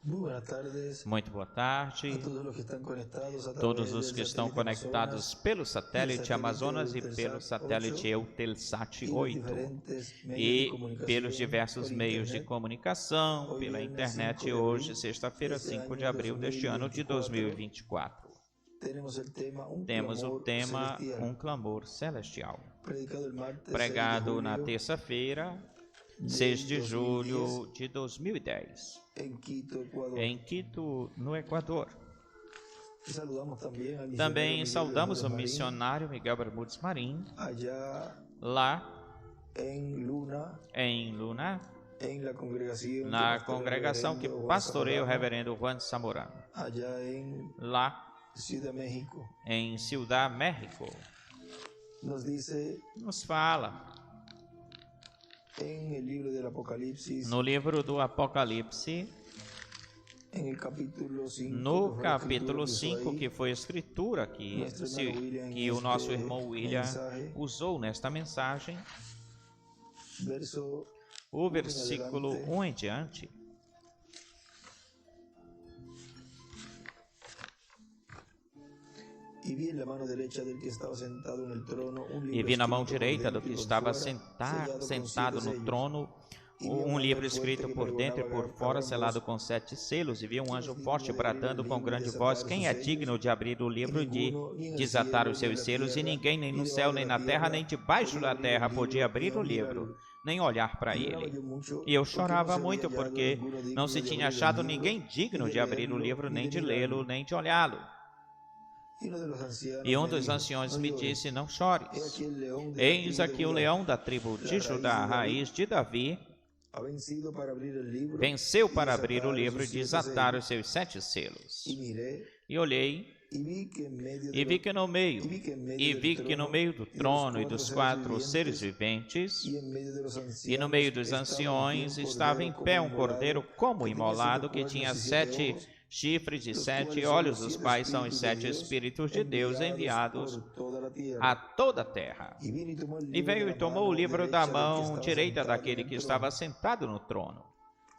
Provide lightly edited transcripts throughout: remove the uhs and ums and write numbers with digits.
Muito boa tarde a todos os que estão conectados pelo satélite Amazonas e pelo satélite Eutelsat 8 e pelos diversos meios de comunicação, pela internet. Hoje, sexta-feira, 5 de abril deste ano de 2024. Temos o tema Um Clamor Celestial, pregado na terça-feira, 6 de julho de 2010, em Quito, no Equador. Também saudamos o missionário Miguel Bermúdez Marim, lá em Luna, na congregação que pastoreia o reverendo Juan Zamorano, lá em Ciudad México. Nos fala no livro do Apocalipse, no capítulo 5, que foi a escritura que o nosso irmão William usou nesta mensagem, o versículo 1 em diante. E vi na mão direita do que estava sentado no trono um livro escrito por dentro e por fora, selado com 7 selos. E vi um anjo forte bradando com grande voz: quem é digno de abrir o livro e de desatar os seus selos? E ninguém, nem no céu, nem na terra, nem debaixo da terra, podia abrir o livro, nem olhar para ele. E eu chorava muito, porque não se tinha achado ninguém digno de abrir o livro, nem de lê-lo, nem de olhá-lo. E um dos anciões me disse: não chores. Eis aqui o leão da tribo de Judá, a raiz de Davi, venceu para abrir o livro e desatar os seus 7 selos. E olhei, e vi que no meio do trono e dos 4 seres viventes, e no meio dos anciões, estava em pé um cordeiro como imolado, que tinha 7 chifres e 7 olhos, os quais são os 7 Espíritos de Deus enviados a toda a terra. E veio e tomou o livro da mão direita daquele que estava sentado no trono.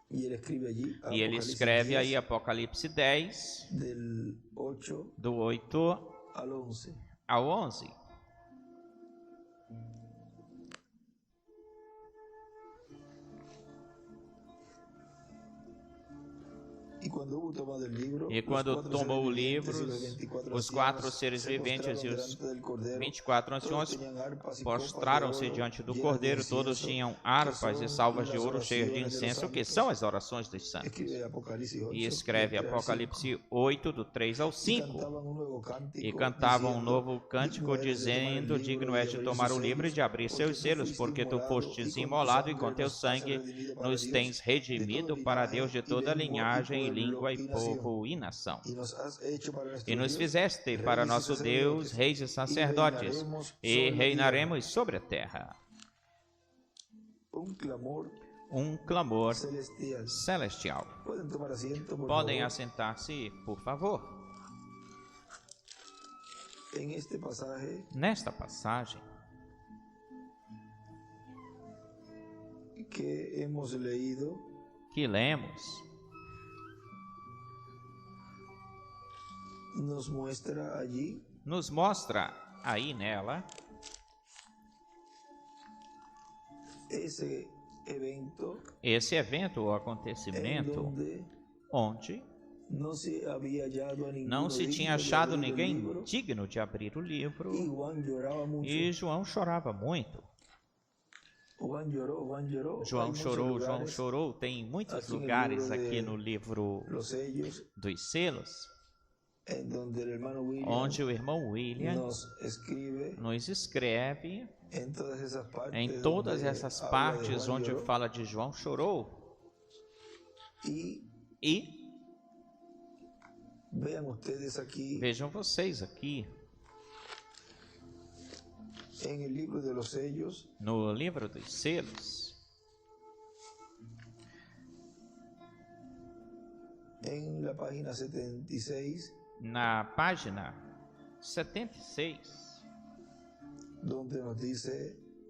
E ele escreve aí Apocalipse 10, do 8 ao 11. E quando tomou o livro, os 4 seres viventes e os 24 anciões prostraram-se diante do Cordeiro. Todos tinham harpas e salvas de ouro cheias de incenso, que são as orações dos santos. E escreve Apocalipse 8, do 3 ao 5. E cantavam um novo cântico, dizendo: digno és de tomar o livro e de abrir seus selos, porque tu fostes imolado e com teu sangue nos tens redimido para Deus de toda a linhagem, língua e povo e nação. E nos fizeste para nosso Deus reis e sacerdotes, e reinaremos sobre a terra. Um clamor celestial. Podem assentar-se, por favor. Nesta passagem que lemos, nos mostra aí nela esse evento ou acontecimento onde não se tinha achado ninguém digno de abrir o livro, e João chorava muito. João chorou. Tem muitos lugares aqui no livro dos selos, onde o irmão William nos escreve em todas essas partes onde fala de João chorou. E vejam vocês aqui, no livro dos selos, na página 76,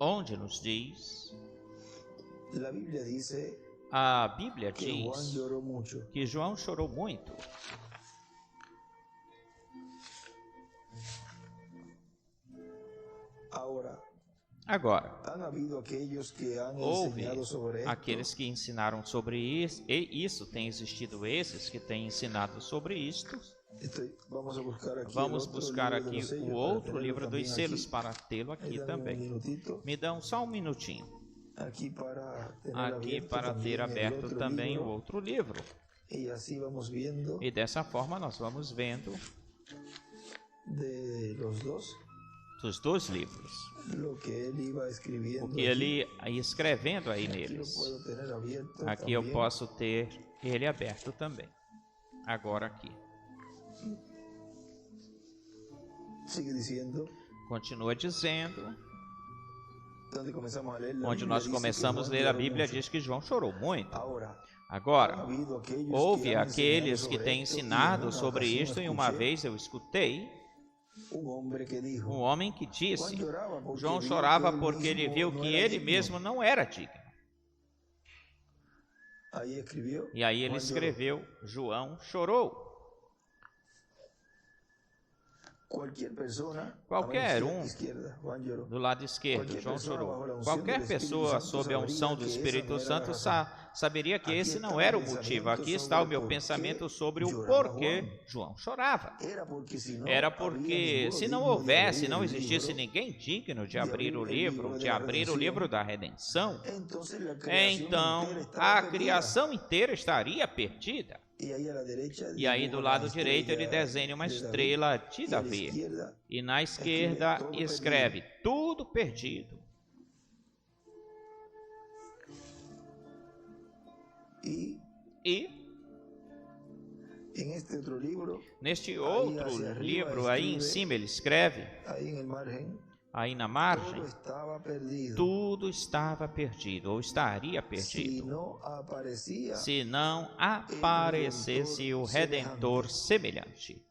onde nos diz, A Bíblia diz que João chorou muito. Agora, houve aqueles que ensinaram sobre isso, e isso tem existido esses que têm ensinado sobre isto. Vamos buscar aqui o outro livro dos selos para tê-lo aqui também. Me dão só um minutinho. Aqui para ter aberto também o outro livro. E dessa forma nós vamos vendo dos dois livros o que ele ia escrevendo aí neles. Aqui eu posso ter ele aberto também. Agora aqui. Continua dizendo. Onde nós começamos a ler a Bíblia, diz que João chorou muito. Agora, houve aqueles que têm ensinado sobre isto, e uma vez eu escutei um homem que disse: João chorava porque ele viu que ele mesmo não era digno. E aí ele escreveu: João chorou. Qualquer um do lado esquerdo, João chorou. Qualquer pessoa sob a unção do Espírito Santo saberia que esse não era o motivo. Aqui está o meu pensamento sobre o porquê João chorava. Era porque se não houvesse, não existisse ninguém digno de abrir o livro da redenção, então a criação inteira estaria perdida. E aí do lado direito ele desenha uma estrela de Davi. E na esquerda escreve: tudo perdido. E neste outro livro aí em cima ele escreve, aí na margem, tudo estava perdido, ou estaria perdido, se não aparecesse o Redentor semelhante.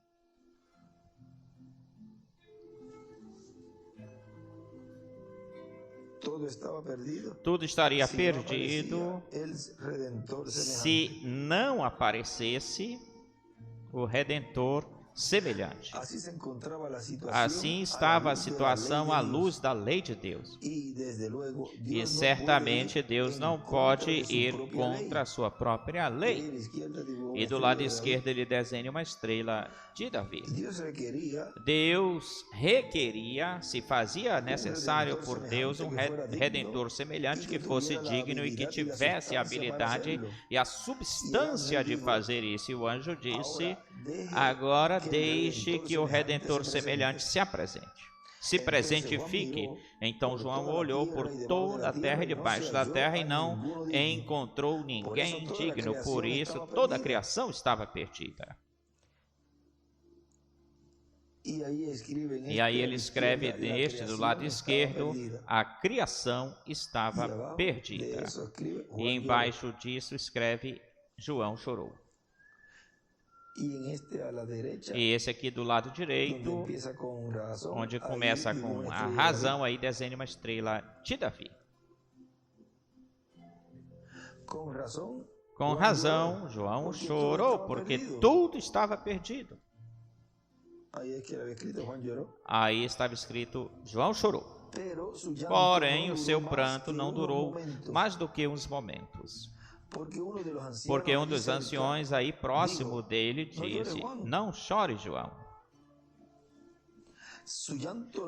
Tudo estaria perdido se não aparecesse o Redentor semelhante. Assim estava a situação à luz da lei de Deus. E certamente Deus não pode ir contra a sua própria lei. E do lado esquerdo ele desenha uma estrela de Davi. Deus requeria, se fazia necessário por Deus, um redentor semelhante que fosse digno e que tivesse a habilidade e a substância de fazer isso. E o anjo disse: agora deixe que o Redentor semelhante se apresente. Se presentifique. Então João olhou por toda a terra e debaixo da terra e não encontrou ninguém digno. Por isso toda a criação estava perdida. E aí ele escreve neste do lado esquerdo: a criação estava perdida. E embaixo disso escreve: João chorou. E esse aqui do lado direito, onde começa com a razão, aí desenha uma estrela de Davi. Com razão, João chorou, porque tudo estava perdido. Aí estava escrito: João chorou. Porém, o seu pranto não durou mais do que uns momentos. Porque um dos anciões aí próximo dele disse: não chore, João.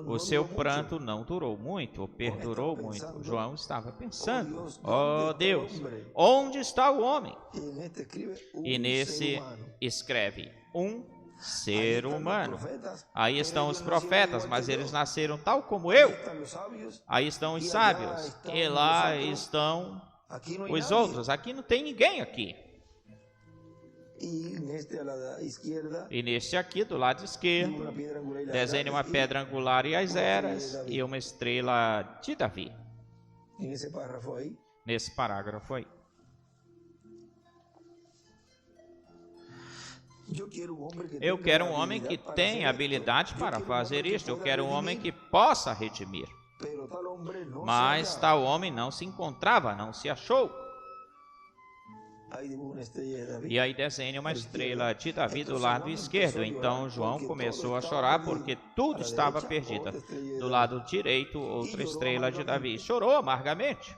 O seu pranto não durou muito, ou perdurou muito. João estava pensando: oh Deus, onde está o homem? E nesse escreve: um ser humano. Aí estão os profetas, mas eles nasceram tal como eu. Aí estão os sábios, e lá estão os outros. Aqui não tem ninguém aqui. E neste aqui do lado esquerdo desenha uma pedra angular e as eras e uma estrela de Davi. Nesse parágrafo aí. Eu quero um homem que tenha habilidade para fazer isto. Eu quero um homem que possa redimir. Mas tal homem não se encontrava, não se achou. E aí desenha uma estrela de Davi do lado esquerdo. Então João começou a chorar porque tudo estava perdido. Do lado direito, outra estrela de Davi. Chorou amargamente.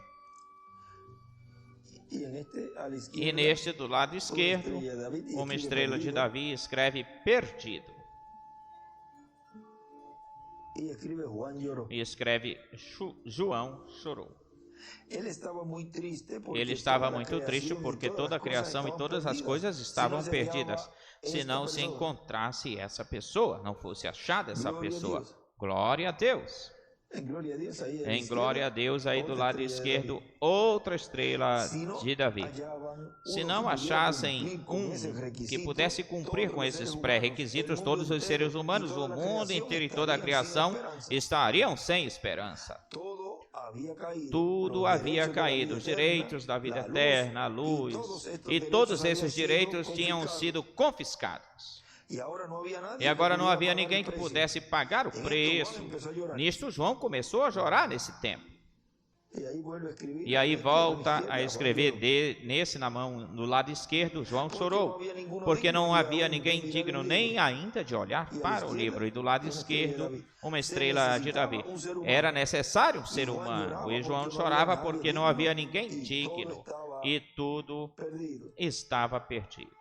E neste do lado esquerdo, uma estrela de Davi escreve perdido. E escreve João chorou. Ele estava muito triste porque toda a criação e todas as coisas estavam perdidas. Se não se encontrasse essa pessoa, não fosse achada essa pessoa. Glória a Deus. Em glória a Deus, aí do lado esquerdo, outra estrela de Davi. Se não achassem um que pudesse cumprir com esses pré-requisitos, todos os seres humanos, o mundo inteiro e toda a criação estariam sem esperança. Tudo havia caído, os direitos da vida eterna, a luz, e todos esses direitos tinham sido confiscados. E agora não havia ninguém que pudesse pagar o preço. Nisto João começou a chorar nesse tempo. E aí volta a escrever nesse na mão, no lado esquerdo, João chorou, porque não havia ninguém digno nem ainda de olhar para o livro. E do lado esquerdo, uma estrela de Davi. Era necessário um ser humano. E João chorava porque não havia ninguém digno. E tudo estava perdido.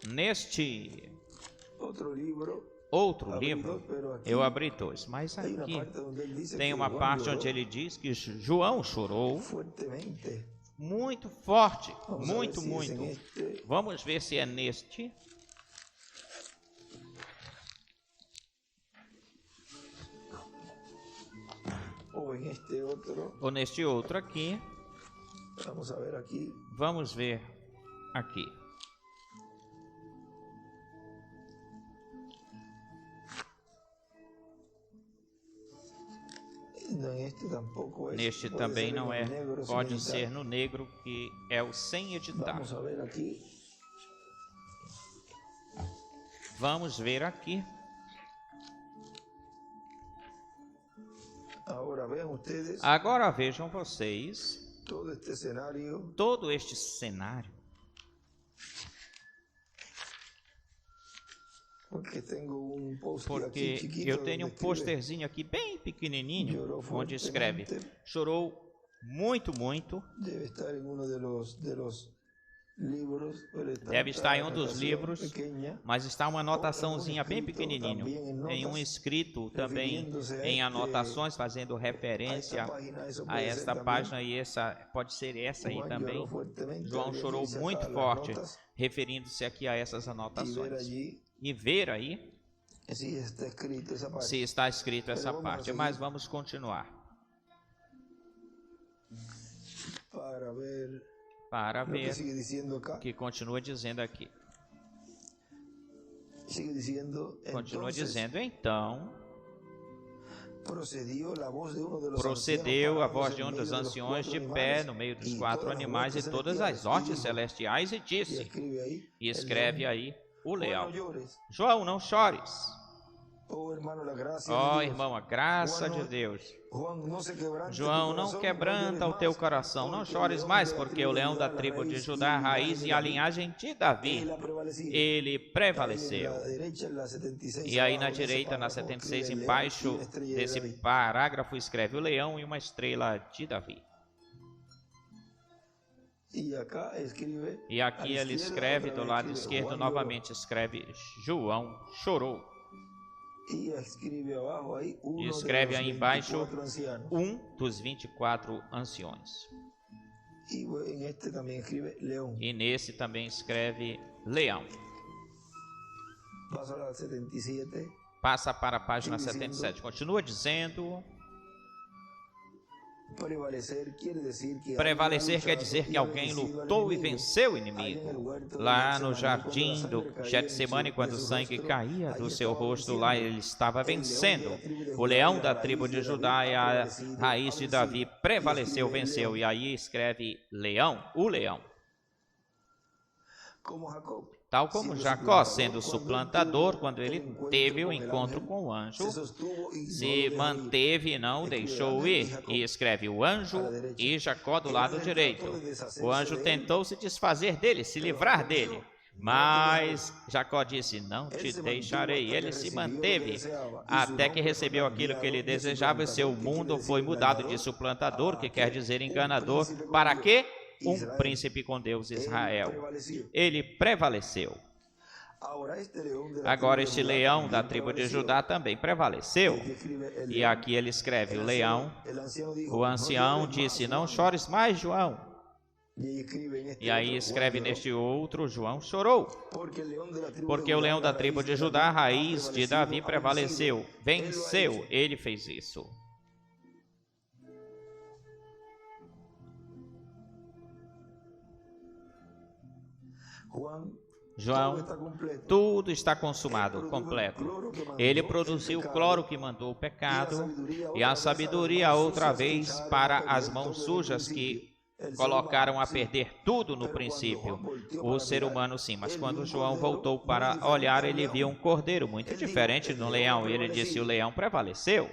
Neste outro livro, eu abri dois, mas aqui tem uma parte onde ele diz que João chorou muito forte, muito. Vamos ver se é neste. Ou neste outro aqui. Vamos ver aqui. Neste também não é. Pode ser no negro, que é o sem editar. Vamos ver aqui. Agora vejam vocês todo este cenário. Porque eu tenho um posterzinho aqui bem pequenininho, onde escreve: chorou muito. Deve estar em um dos livros, mas está uma anotaçãozinha bem pequenininho. Em um escrito também em anotações, fazendo referência a esta página, e essa pode ser essa aí também. João chorou muito forte, referindo-se aqui a essas anotações. E ver aí se está escrito essa parte. Mas vamos continuar. Para ver o que continua dizendo aqui. Continua dizendo: então procedeu a voz de um dos anciões de pé no meio dos quatro animais e todas as hostes celestiais e disse, e escreve aí, o leão: João, não chores. Ó irmão, a graça de Deus. João, não quebranta o teu coração, não chores mais, porque o leão da tribo de Judá, a raiz e a linhagem de Davi, ele prevaleceu. E aí na direita, na 76, embaixo desse parágrafo, escreve o leão e uma estrela de Davi. E aqui ele escreve do lado esquerdo, novamente escreve: João chorou. E escreve aí embaixo um dos 24 anciões. E nesse também escreve leão. Passa para a página 77. Continua dizendo: prevalecer quer dizer que alguém lutou e venceu o inimigo. Lá no jardim do Getsemane, quando o sangue caía do seu rosto, lá ele estava vencendo. O leão da tribo de Judá e a raiz de Davi prevaleceu, venceu. E aí escreve leão, o leão. Tal como Jacó, sendo suplantador, quando ele teve o encontro com o anjo, se manteve e não o deixou ir. E escreve o anjo e Jacó do lado direito. O anjo tentou se desfazer dele, se livrar dele. Mas Jacó disse, não te deixarei. Ele se manteve até que recebeu aquilo que ele desejava e seu mundo foi mudado de suplantador, que quer dizer enganador, para quê? Um príncipe com Deus Israel. Ele prevaleceu. Agora este leão da tribo de Judá também prevaleceu. E aqui ele escreve, o leão, o ancião disse, não chores mais, João. E aí escreve neste outro, João chorou, porque o leão da tribo de Judá, raiz de Davi, prevaleceu, venceu, ele fez isso. João, tudo está consumado, completo. Ele produziu o cloro que mandou o pecado e a sabedoria outra vez para as mãos sujas que colocaram a perder tudo no princípio. O ser humano sim, mas quando João voltou para olhar, ele viu um cordeiro muito diferente do leão. E ele disse, o leão prevaleceu.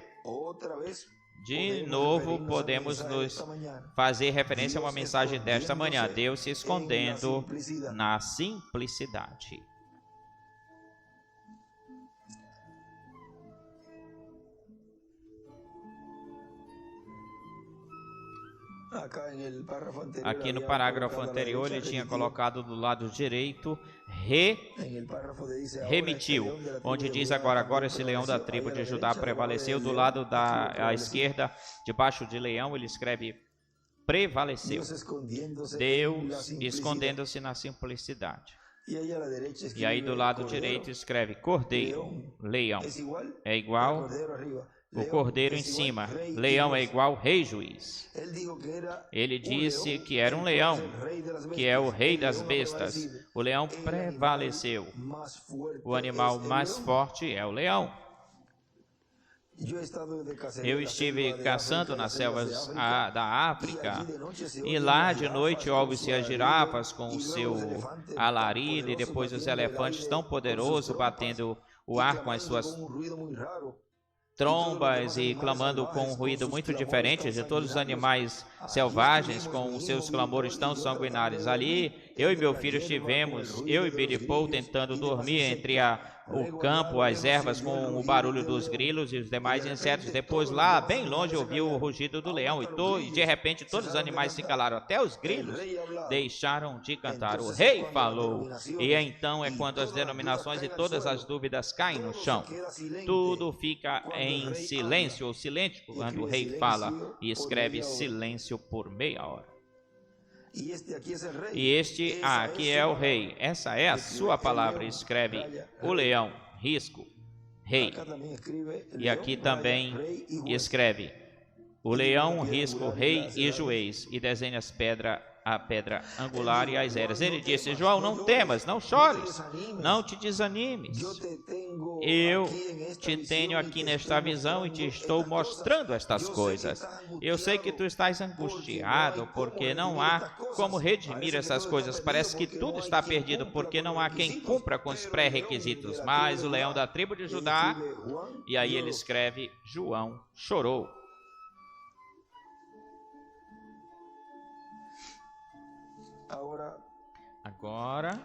De novo, podemos nos fazer referência a uma mensagem desta manhã. Deus se escondendo na simplicidade. Aqui no parágrafo anterior, ele tinha colocado do lado direito, remitiu, onde diz agora esse leão da tribo de Judá prevaleceu. Do lado da esquerda, debaixo de leão, ele escreve prevaleceu. Deus escondendo-se na simplicidade. E aí do lado direito escreve cordeiro, leão. É igual o cordeiro em cima. Leão é igual rei juiz. Ele disse que era um leão, que é o rei das bestas. O leão prevaleceu. O animal mais forte é o leão. Eu estive caçando nas selvas da África e lá de noite ouve-se as girafas com o seu alarido e depois os elefantes tão poderosos batendo o ar com as suas trombas e clamando com um ruído muito diferente de todos os animais selvagens com os seus clamores tão sanguinários. Ali, eu e meu filho estivemos, eu e Billy Paul, tentando dormir entre o campo, as ervas, com o barulho dos grilos e os demais insetos. Depois, lá, bem longe, ouvi o rugido do leão e de repente todos os animais se calaram, até os grilos deixaram de cantar. O rei falou. E então é quando as denominações e todas as dúvidas caem no chão. Tudo fica em silêncio ou silente quando o rei fala e escreve silêncio por meia hora. E este aqui é o rei. Essa é a sua palavra. Escreve o leão, risco, rei. E aqui também escreve o leão, risco, rei e juiz. E desenha a pedra angular e as eras. Ele disse, João, não temas, não chores, não te desanimes. Eu te tenho aqui nesta visão e te estou mostrando estas coisas. Eu sei que tu estás angustiado porque não há como redimir essas coisas. Parece que tudo está perdido porque não há quem cumpra com os pré-requisitos. Mas o leão da tribo de Judá, e aí ele escreve, João chorou. Agora,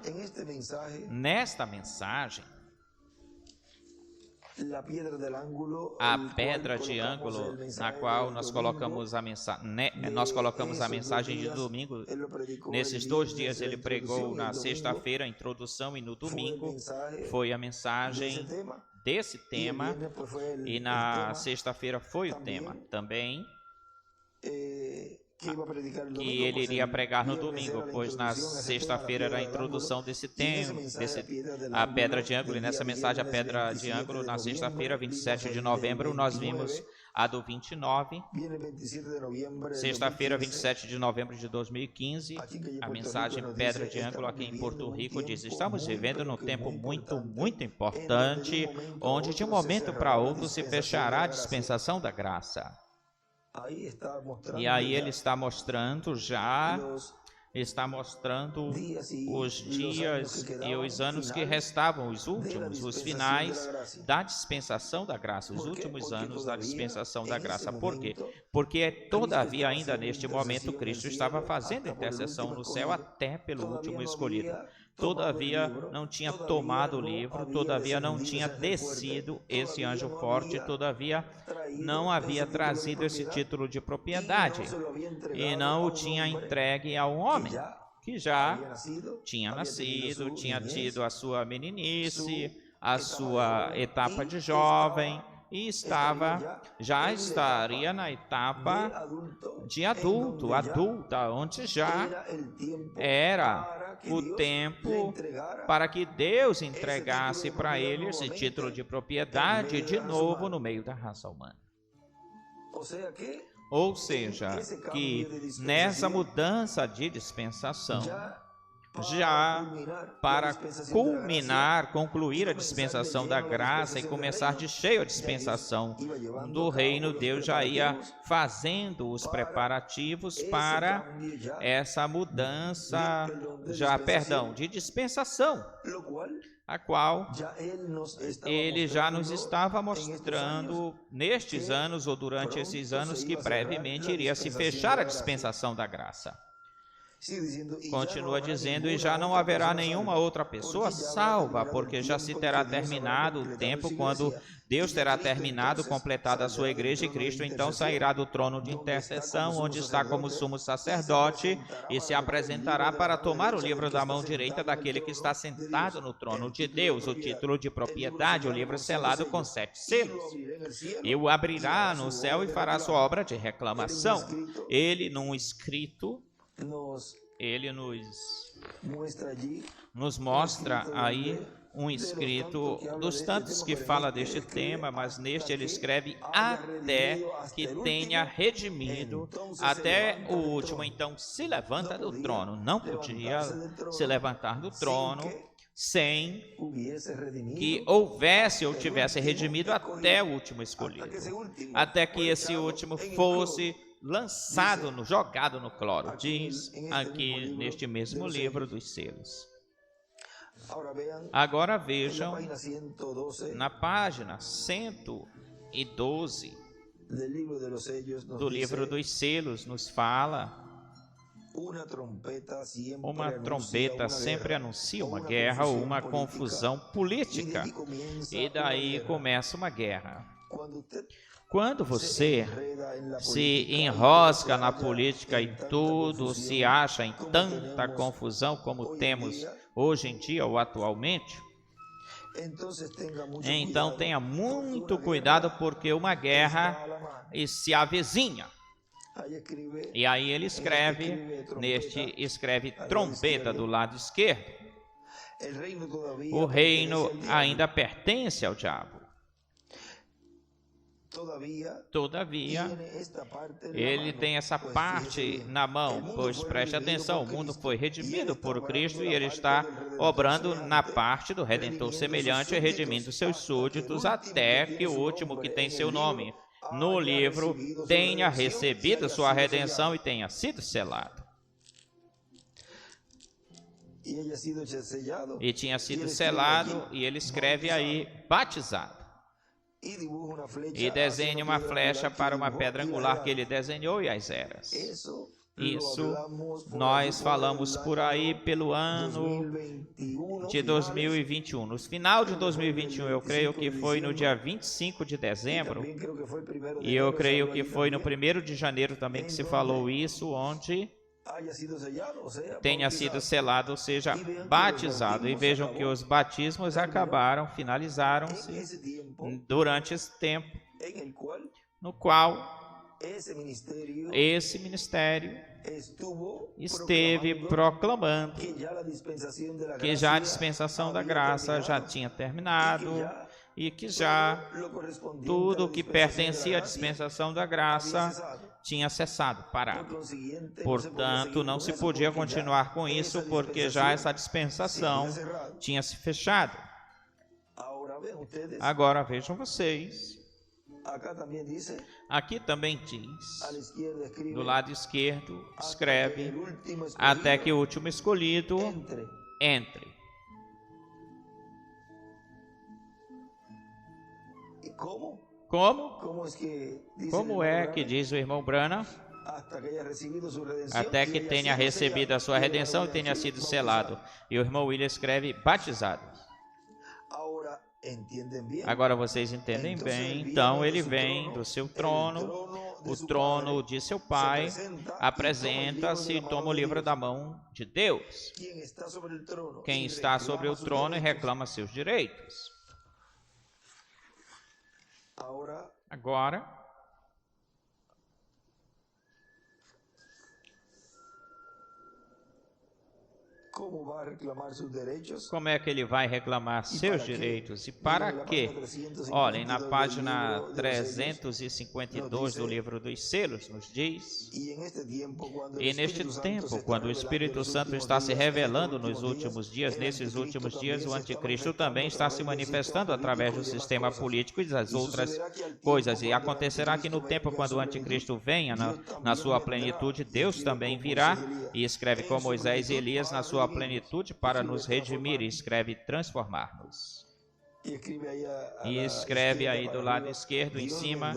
nesta mensagem, a pedra de ângulo na qual nós colocamos a mensagem de domingo. Nesses 2 dias ele pregou na sexta-feira a introdução e no domingo foi a mensagem desse tema e na sexta-feira foi o tema também que ele iria pregar no domingo, pois na sexta-feira era a introdução desse tema, a pedra de ângulo, e nessa mensagem a pedra de ângulo, na sexta-feira, 27 de novembro, nós vimos a do 29, sexta-feira, 27 de novembro de 2015, a mensagem pedra de ângulo aqui em Porto Rico diz, estamos vivendo num tempo muito importante, onde de um momento para outro se fechará a dispensação da graça. E aí ele está mostrando já está mostrando os dias e os anos que restavam, os últimos, os finais da dispensação da graça, os últimos anos da dispensação da graça. Por quê? Porque todavia ainda neste momento Cristo estava fazendo intercessão no céu até pelo último escolhido. Todavia não tinha tomado o livro, todavia não tinha descido esse anjo forte, todavia não havia trazido esse título de propriedade e não o tinha entregue ao homem que já tinha nascido, tinha tido a sua meninice, a sua etapa de jovem e já estaria na etapa de adulta, onde já era o tempo para que Deus entregasse para ele esse título de propriedade de novo no meio da raça humana. Ou seja, que nessa mudança de dispensação, já para concluir a dispensação da graça e começar de cheio a dispensação do reino, Deus já ia fazendo os preparativos para essa mudança, de dispensação, a qual ele já nos estava mostrando nestes anos ou durante esses anos que brevemente iria se fechar a dispensação da graça. Continua dizendo, e já não haverá nenhuma outra pessoa salva, porque já se terá terminado o tempo quando Deus terá terminado, completado a sua igreja, e Cristo então sairá do trono de intercessão, onde está como sumo sacerdote, e se apresentará para tomar o livro da mão direita daquele que está sentado no trono de Deus, o título de propriedade, o livro selado com 7 selos. E o abrirá no céu e fará sua obra de reclamação. Ele, num escrito, ele nos mostra aí um escrito dos tantos que fala deste tema, mas neste ele escreve até que tenha redimido, até o último então se levanta do trono. Não podia se levantar do trono sem que houvesse ou tivesse redimido até o último escolhido, até que esse último fosse jogado no cloro, diz aqui neste mesmo livro dos selos. Agora vejam, na página 112 do livro dos selos, nos fala: uma trombeta sempre anuncia uma guerra ou uma confusão política, e daí começa uma guerra. Quando você se enrosca na política e tudo se acha em tanta confusão como temos hoje em dia ou atualmente, então tenha muito cuidado, porque uma guerra se avizinha. E aí ele escreve trombeta do lado esquerdo. O reino ainda pertence ao diabo. Todavia, ele tem essa parte na mão, pois preste atenção, o mundo foi redimido por Cristo e ele está obrando na parte do Redentor semelhante, redimindo seus súditos, até que o último que tem seu nome no livro tenha recebido sua redenção e tenha sido selado. E tinha sido selado, e ele escreve aí, batizado. E desenha uma flecha para uma pedra angular que ele desenhou e as eras. Isso nós falamos por aí pelo ano de 2021. No final de 2021, eu creio que foi no dia 25 de dezembro, e eu creio que foi no 1º de janeiro também que se falou isso, onde tenha sido selado, ou seja, batizado. E vejam que os batismos finalizaram-se durante esse tempo, no qual esse ministério esteve proclamando que já a dispensação da graça já tinha terminado e que já tudo o que pertencia à dispensação da graça tinha cessado, parado. Portanto, não se podia continuar com isso, porque já essa dispensação tinha se fechado. Agora vejam vocês, Aqui também diz, do lado esquerdo, escreve, até que o último escolhido entre. Como é que diz o irmão Branham? Até que tenha recebido a sua redenção e tenha sido selado. E o irmão William escreve, batizados. Agora vocês entendem bem. Então ele vem do seu trono, o trono de seu pai, apresenta-se e toma o livro da mão de Deus. Quem está sobre o trono e reclama seus direitos. Agora, como é que ele vai reclamar seus direitos? E para quê? Olhem, na página 352 do livro dos selos, nos diz: e neste tempo, quando o Espírito Santo está se revelando nos últimos dias, nesses últimos dias, o anticristo também está se manifestando através do sistema político e das outras coisas. E acontecerá que no tempo, quando o anticristo venha na sua plenitude, Deus também virá e escreve com Moisés e Elias na sua plenitude para nos redimir, e escreve transformar-nos. E escreve aí do lado esquerdo em cima,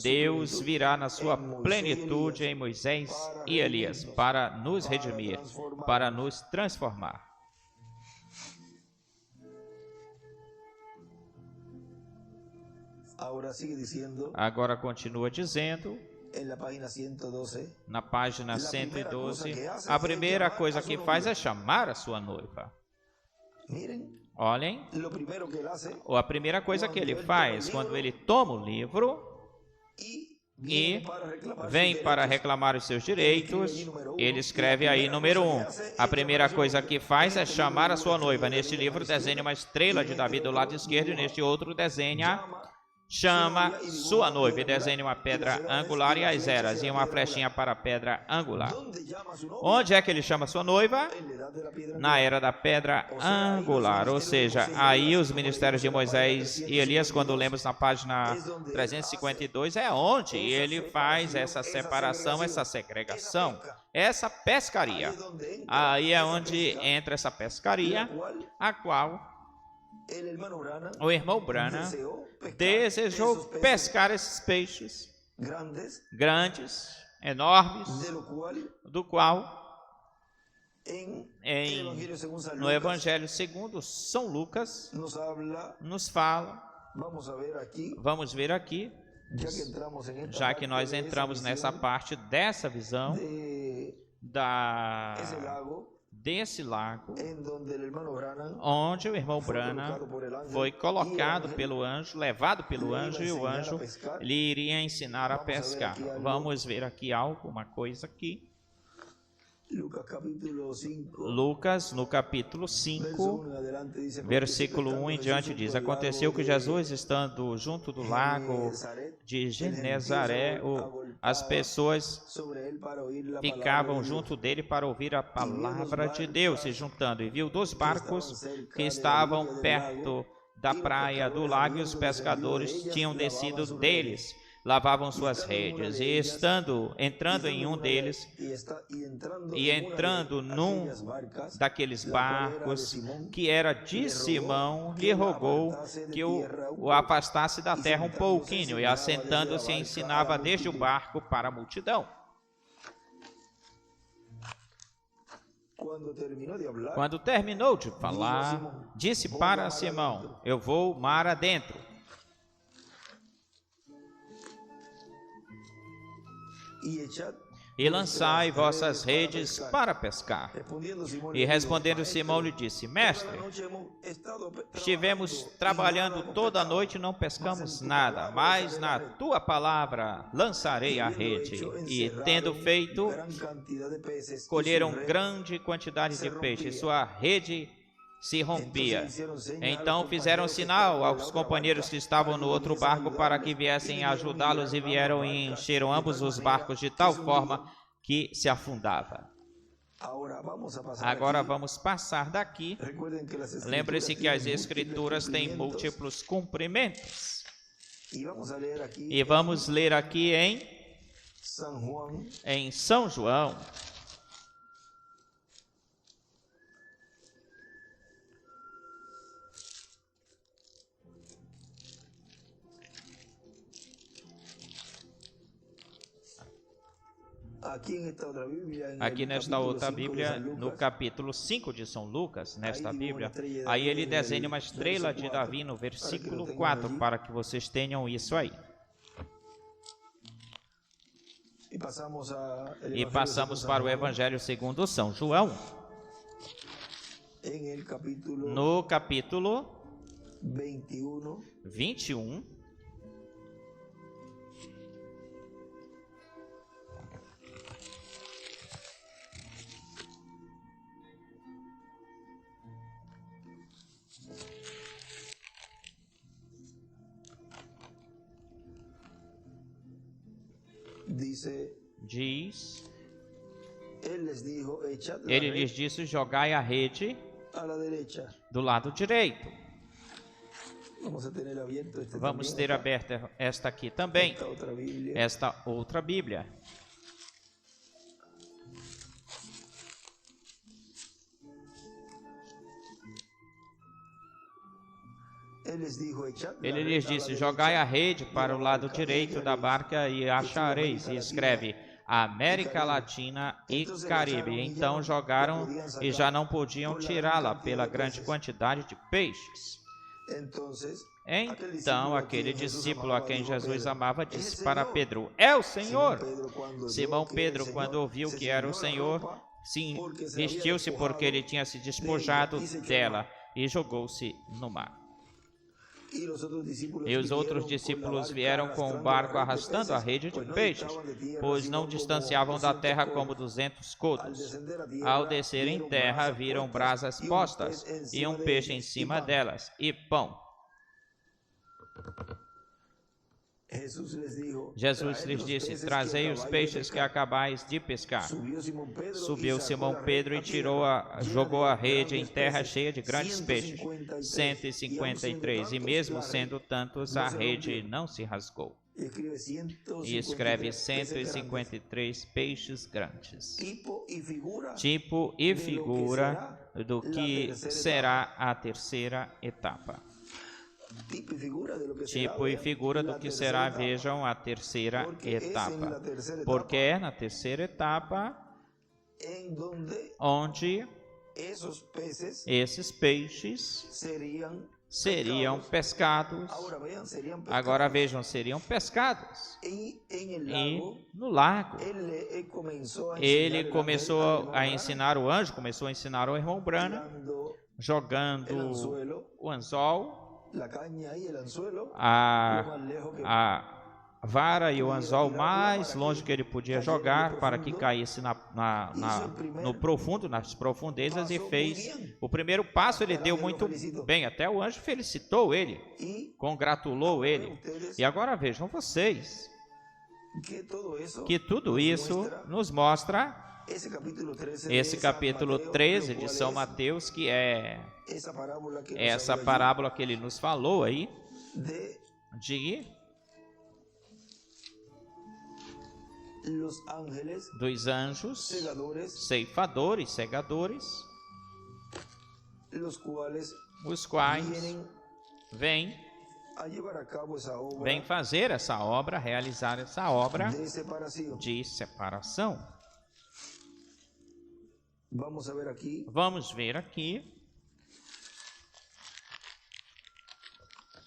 Deus virá na sua plenitude em Moisés e Elias para nos redimir, para nos transformar. Agora continua dizendo, na página 112, a primeira coisa que faz é chamar a sua noiva. Olhem, a primeira coisa que ele faz quando ele toma o livro e vem para reclamar os seus direitos, ele escreve aí número 1. A primeira coisa que faz é chamar a sua noiva. Neste livro desenha uma estrela de Davi do lado esquerdo e neste outro desenha chama sua noiva, e desenha uma pedra angular e as eras, e uma flechinha para a pedra angular. Onde é que ele chama sua noiva? Na era da pedra angular, ou seja, aí os ministérios de Moisés e Elias, quando lemos na página 352, é onde ele faz essa separação, essa segregação, essa pescaria. Aí é onde entra essa pescaria, a qual o irmão Branham desejou pescar esses peixes grandes, enormes, do qual no Evangelho segundo São Lucas nos fala. Vamos ver aqui, já que nós entramos nessa parte dessa visão desse lago, onde o irmão Branham foi colocado pelo anjo, levado pelo anjo, e o anjo lhe iria ensinar a pescar. Vamos ver aqui alguma coisa aqui. Lucas, no capítulo 5, versículo 1 em diante, diz: aconteceu que Jesus, estando junto do lago de Genezaré, as pessoas ficavam junto dele para ouvir a palavra de Deus, se juntando, e viu 2 barcos que estavam perto da praia do lago, e os pescadores tinham descido deles, lavavam suas redes, e entrando em um deles, e entrando num daqueles barcos, que era de Simão, lhe rogou que o afastasse da terra um pouquinho, e assentando-se ensinava desde o barco para a multidão. Quando terminou de falar, disse para Simão: eu vou mar adentro, e lançai vossas redes para pescar. E respondendo Simão lhe disse: mestre, estivemos trabalhando toda a noite e não pescamos nada, mas na tua palavra lançarei a rede. E tendo feito, colheram grande quantidade de peixe, sua rede se rompia. Então fizeram sinal aos companheiros que estavam no outro barco para que viessem ajudá-los, e vieram e encheram ambos os barcos de tal forma que se afundava. Agora vamos passar daqui. Lembre-se que as Escrituras têm múltiplos cumprimentos. E vamos ler aqui em São João. Aqui nesta outra Bíblia, no capítulo 5 de São Lucas, nesta Bíblia, aí ele desenha uma estrela de Davi no versículo 4, para que vocês tenham isso aí. E passamos para o Evangelho segundo São João, no capítulo 21, diz, ele lhes disse: jogai a rede do lado direito. Vamos ter aberta esta aqui também, esta outra Bíblia. Ele lhes disse: jogai a rede para o lado direito da barca e achareis. E escreve: América Latina e Caribe. Então jogaram e já não podiam tirá-la pela grande quantidade de peixes. Então aquele discípulo a quem Jesus amava disse para Pedro: é o Senhor. Simão Pedro, quando ouviu que era o Senhor, vestiu-se porque ele tinha se despojado dela e jogou-se no mar. E os outros discípulos vieram com o barco arrastando a rede de peixes, pois não distanciavam da terra como 200 côvados. Ao descer em terra, viram brasas postas e um peixe em cima delas e pão. Jesus lhes disse: trazei os peixes que acabais de pescar. Subiu Simão Pedro e jogou a rede em terra cheia de grandes peixes, 153, e mesmo sendo tantos, a rede não se rasgou. E escreve 153 peixes grandes. Tipo e figura do que será a terceira etapa. Tipo e figura do que será, vejam, a terceira etapa. Porque é na terceira etapa onde esses peixes seriam pescados. Agora vejam, seriam pescados. E no lago, ele começou a ensinar o anjo, começou a ensinar o irmão Branham, jogando o anzol, a vara e o anzol mais longe que ele podia jogar para que caísse no profundo, nas profundezas, e fez o primeiro passo. Ele deu muito bem, até o anjo felicitou ele, congratulou ele. E agora vejam vocês que tudo isso nos mostra esse capítulo 13 de São Mateus, que é essa parábola que ele nos falou aí, dos anjos ceifadores, segadores, os quais vêm fazer essa obra, realizar essa obra de separação. Vamos ver aqui.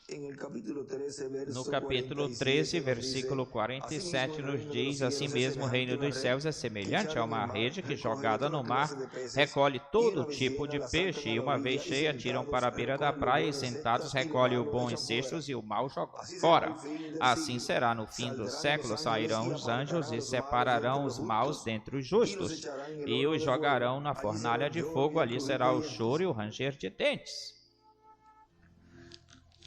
No capítulo 13, versículo 47, nos diz: assim mesmo o reino dos céus é semelhante a uma rede que, jogada no mar, recolhe todo tipo de peixe, e uma vez cheia, tiram para a beira da praia, e sentados recolhem o bom em cestos e o mau jogam fora. Assim será no fim do século: sairão os anjos e separarão os maus dentre os justos, e os jogarão na fornalha de fogo. Ali será o choro e o ranger de dentes.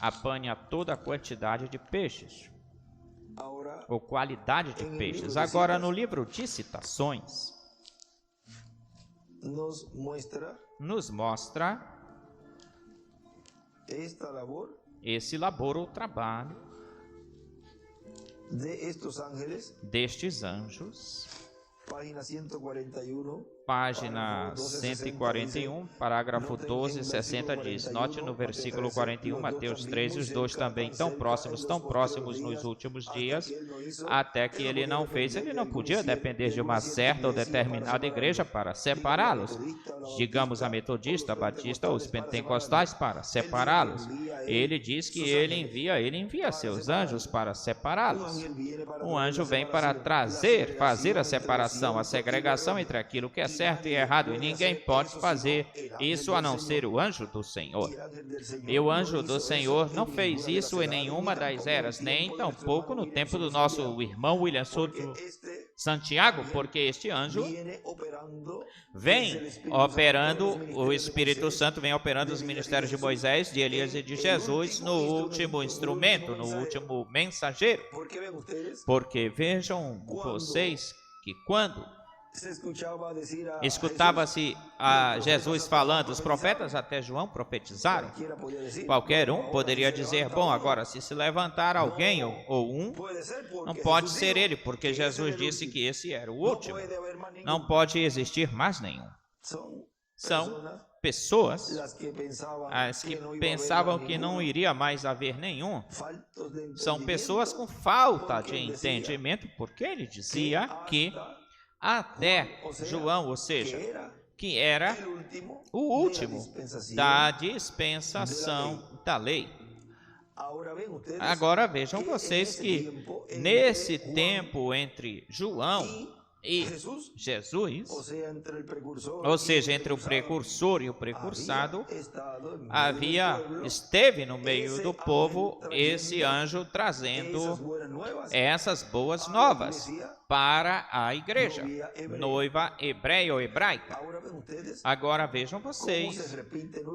Apanha toda a quantidade de peixes, ou qualidade de peixes. Agora, no livro de Citações, nos mostra esse labor ou trabalho destes anjos. Página 141, parágrafo 12, 60 diz: note no versículo 41, Mateus 3, os dois também tão próximos nos últimos dias, até que ele não fez. Ele não podia depender de uma certa ou determinada igreja para separá-los, digamos a metodista, a batista ou os pentecostais, para separá-los. Ele diz que ele envia seus anjos para separá-los. Um anjo vem para fazer a separação, a segregação entre aquilo que é certo e errado, e ninguém pode fazer isso a não ser o anjo do Senhor. E o anjo do Senhor não fez isso em nenhuma das eras, nem tampouco no tempo do nosso irmão William Souto Santiago, porque este anjo vem operando, o Espírito Santo vem operando os ministérios de Moisés, de Elias e de Jesus no último instrumento, no último mensageiro. Porque vejam vocês que quando escutava-se a Jesus falando, os profetas até João profetizaram. Qualquer um poderia dizer, bom, agora se levantar alguém ou um, não pode ser ele, porque Jesus disse que esse era o último. Não pode existir mais nenhum. São pessoas as que pensavam que não iria mais haver nenhum. São pessoas com falta de entendimento, porque ele dizia que até João, ou seja, que era o último da dispensação da lei. Agora vejam vocês que nesse tempo entre João e Jesus, ou seja, entre o precursor e o precursado, esteve no meio do povo esse anjo trazendo essas boas novas para a igreja, noiva hebreia ou hebraica. Agora vejam vocês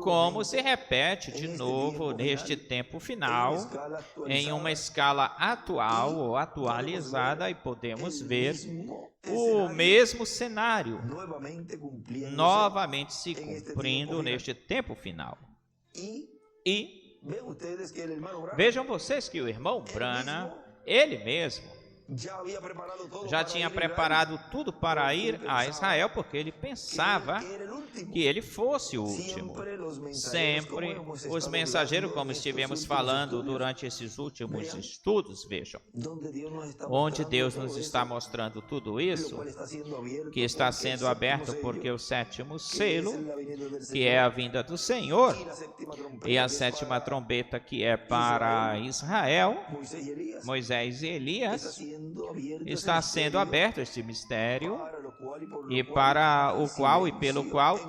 como se repete de novo neste tempo final, em uma escala atual ou atualizada, e podemos ver o mesmo cenário novamente se cumprindo neste tempo final. E vejam vocês que o irmão Branham, ele mesmo, já tinha preparado tudo para ir a Israel, porque ele pensava que ele fosse o último. Sempre os mensageiros, como estivemos falando durante esses últimos estudos, vejam, onde Deus nos está mostrando tudo isso, que está sendo aberto porque o sétimo selo, que é a vinda do Senhor, e a sétima trombeta, que é para Israel, Moisés e Elias, está sendo aberto este mistério, e para o qual e pelo qual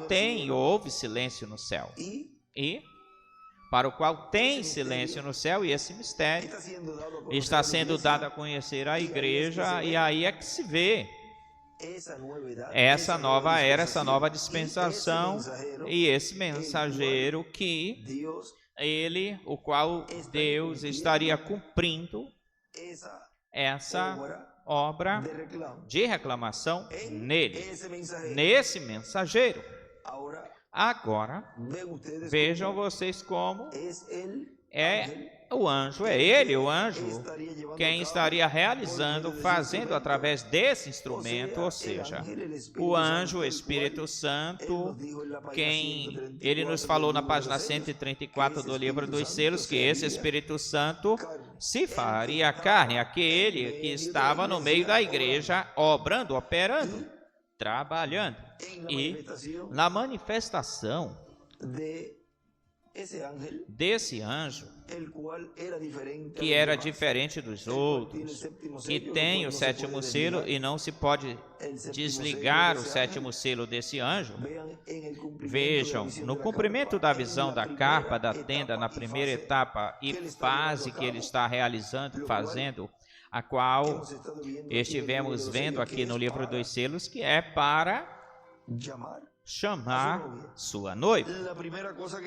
houve silêncio no céu. E para o qual tem silêncio no céu, e esse mistério está sendo dado a conhecer à igreja, e aí é que se vê essa nova era, essa nova dispensação, e esse mensageiro que o qual Deus estaria cumprindo essa obra de reclamação nele, nesse mensageiro. Agora, vejam vocês como é o anjo, é ele, o anjo, quem estaria realizando, fazendo através desse instrumento, ou seja, o anjo, o Espírito Santo, quem ele nos falou na página 134 do livro dos selos, que esse Espírito Santo se faria carne, aquele que estava no meio da igreja, obrando, operando, trabalhando. E na manifestação desse anjo, que era diferente dos outros, que tem o sétimo selo e não se pode desligar o sétimo selo desse anjo. Vejam, no cumprimento da visão da carpa, da tenda, na primeira etapa e fase que ele está fazendo, a qual estivemos vendo aqui no livro dos selos, que é para chamar sua noiva.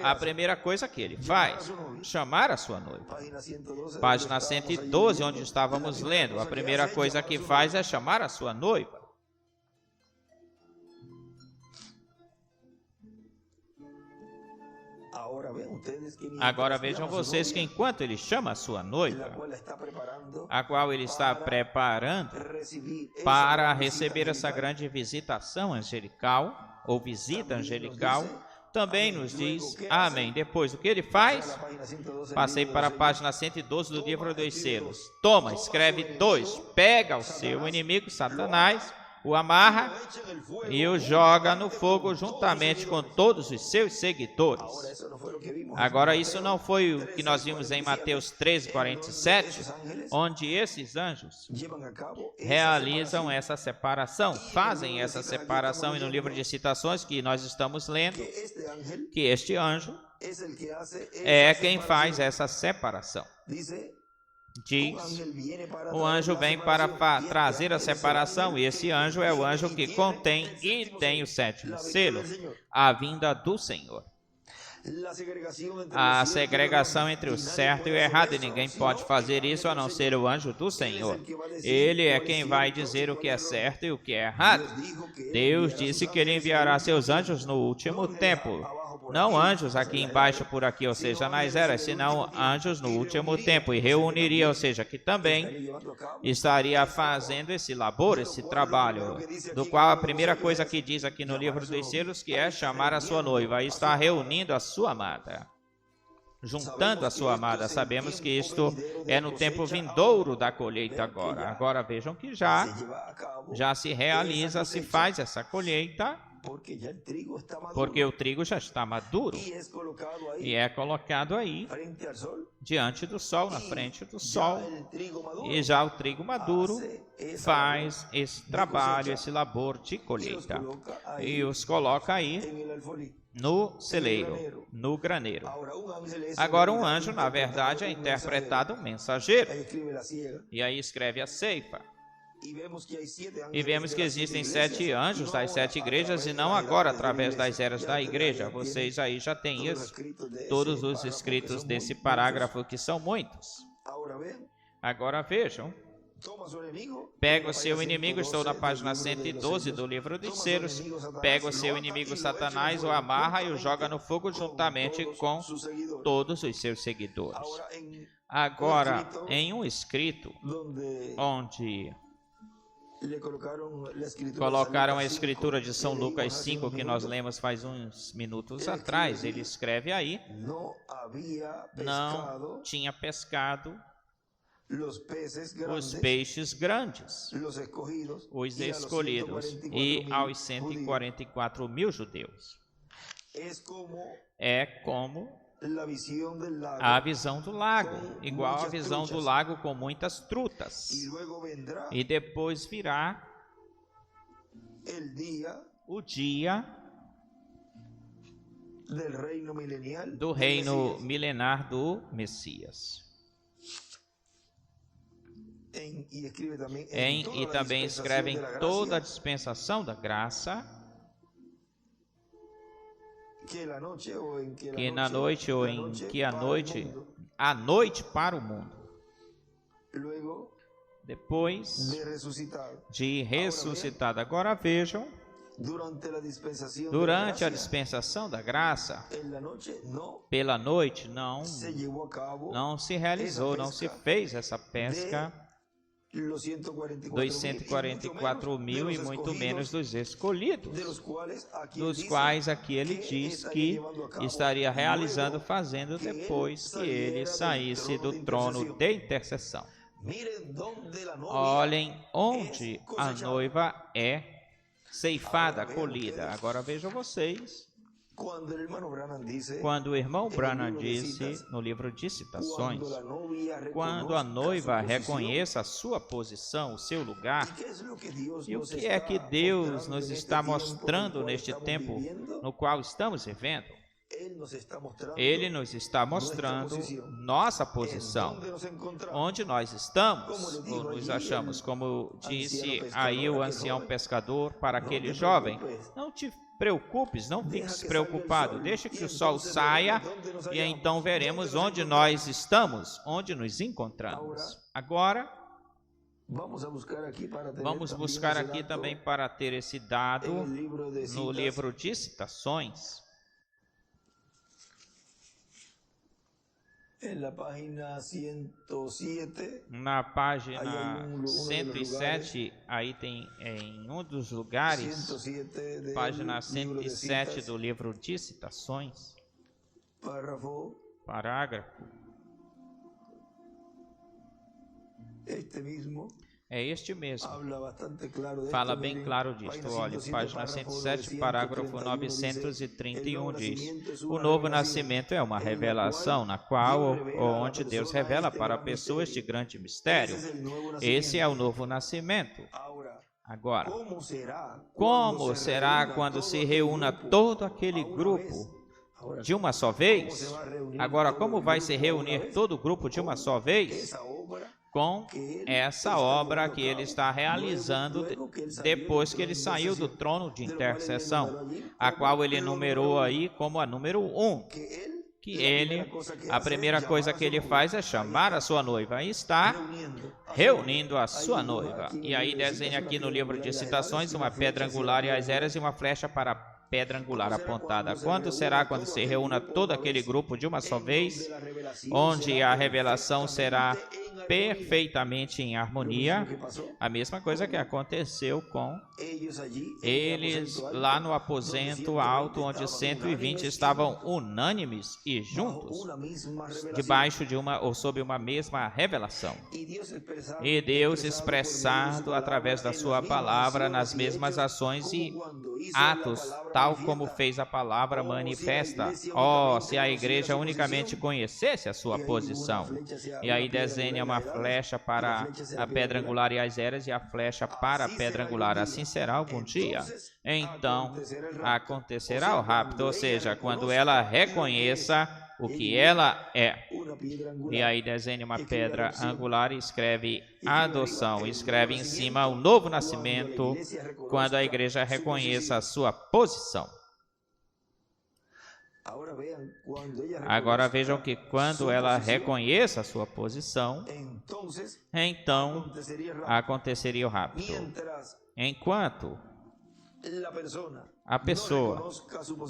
A primeira coisa que ele faz, chamar a sua noiva. Página 112, onde estávamos lendo, a primeira coisa que faz é chamar a sua noiva. Agora vejam vocês que enquanto ele chama a sua noiva, a qual ele está preparando para receber essa grande visitação angelical, ou visita angelical, também nos diz, amém. Depois, o que ele faz? Passei para a página 112 do livro dos selos. Toma, escreve 2. Pega o seu inimigo, Satanás, o amarra e o joga no fogo juntamente com todos os seus seguidores. Agora, isso não foi o que nós vimos em Mateus 13:47, onde esses anjos realizam essa separação, fazem essa separação, e no livro de citações que nós estamos lendo, que este anjo é quem faz essa separação. Diz, o anjo vem para trazer a separação, e esse anjo é o anjo que contém e tem o 7º selo, a vinda do Senhor. A segregação entre o certo e o errado, e ninguém pode fazer isso a não ser o anjo do Senhor. Ele é quem vai dizer o que é certo e o que é errado. Deus disse que ele enviará seus anjos no último tempo. Não anjos aqui embaixo por aqui, ou seja, nas eras, senão anjos no último tempo, e reuniria, ou seja, que também estaria fazendo esse labor, esse trabalho, do qual a primeira coisa que diz aqui no livro dos selos, que é chamar a sua noiva, aí está reunindo a sua amada, juntando a sua amada. Sabemos que isto é no tempo vindouro da colheita agora. Agora vejam que já se realiza, se faz essa colheita, porque o trigo já está maduro e é colocado aí diante do sol, na frente do sol, e já o trigo maduro faz esse trabalho, esse labor de colheita, e os coloca aí no celeiro, no graneiro. Agora um anjo, na verdade, é interpretado um mensageiro, e aí escreve a ceifa. E vemos que existem 7 anjos das 7 igrejas, e não agora através das eras da igreja. Vocês aí já têm isso, todos os escritos desse parágrafo, que são muitos. Agora vejam, pega o seu inimigo, estou na página 112 do livro dos selos, pega o seu inimigo Satanás, o amarra e o joga no fogo juntamente com todos os seus seguidores. Agora, em um escrito onde colocaram a escritura de São Lucas 5, que nós lemos faz uns minutos atrás, ele escreve aí, não tinha pescado os peixes grandes, os escolhidos, e aos 144.000 judeus. É como a visão do lago, igual a visão do lago com muitas trutas. E depois virá o dia do reino milenar do Messias. E também escreve em toda a dispensação da graça, que na noite ou em que a noite para o mundo, depois de ressuscitado. Agora vejam, durante a dispensação da graça, pela noite não se realizou, não se fez essa pesca dos 144.000 e muito menos dos escolhidos, dos quais aqui ele diz que estaria realizando, fazendo depois que ele saísse do trono de intercessão. Olhem onde a noiva é ceifada, colhida. Agora vejam vocês, quando o irmão Branham disse no livro de citações, quando a noiva reconheça a sua posição, o seu lugar, e o que é que Deus nos está mostrando neste tempo no qual estamos vivendo? Ele nos está mostrando nossa posição, onde nós estamos ou nos achamos, como disse aí o ancião pescador para aquele jovem: não te preocupes, não fiques preocupado, deixa que o sol saia e então veremos onde nós estamos, onde nos encontramos. Agora, vamos buscar aqui também para ter esse dado no livro de citações. Na página 107, aí tem em um dos lugares, página 107 do livro de Citações, parágrafo, é este mesmo. Fala bem claro disto. Olha, página 107, parágrafo 931 diz: o novo nascimento é uma revelação na qual ou onde Deus revela para pessoas de grande mistério. Esse é o novo nascimento. Agora, como será quando se reúna todo aquele grupo de uma só vez? Agora, como vai se reunir todo o grupo de uma só vez? Com essa obra que ele está realizando depois que ele saiu do trono de intercessão, a qual ele numerou aí como a número 1. Que ele, a primeira coisa que ele faz é chamar a sua noiva, e está reunindo a sua noiva. E aí desenha aqui no livro de Citações uma pedra angular e as eras e uma flecha para a pedra angular apontada. Quando será quando se reúna todo aquele grupo de uma só vez, onde a revelação será perfeitamente em harmonia? A mesma coisa que aconteceu com eles lá no aposento alto, onde 120 estavam unânimes e juntos, debaixo de uma ou sob uma mesma revelação. E Deus expressado através da sua palavra nas mesmas ações e atos, tal como fez a palavra manifesta. Se a igreja unicamente conhecesse a sua posição. E aí desenha uma flecha para a pedra angular e as eras, e a flecha para a pedra angular. Assim será algum dia. Então acontecerá o rapto, ou seja, quando ela reconheça o que ela é. E aí desenha uma pedra angular e escreve adoção, escreve em cima o novo nascimento, quando a igreja reconheça a sua posição. Agora vejam que quando ela reconheça a sua posição, então aconteceria o rapto. Enquanto a pessoa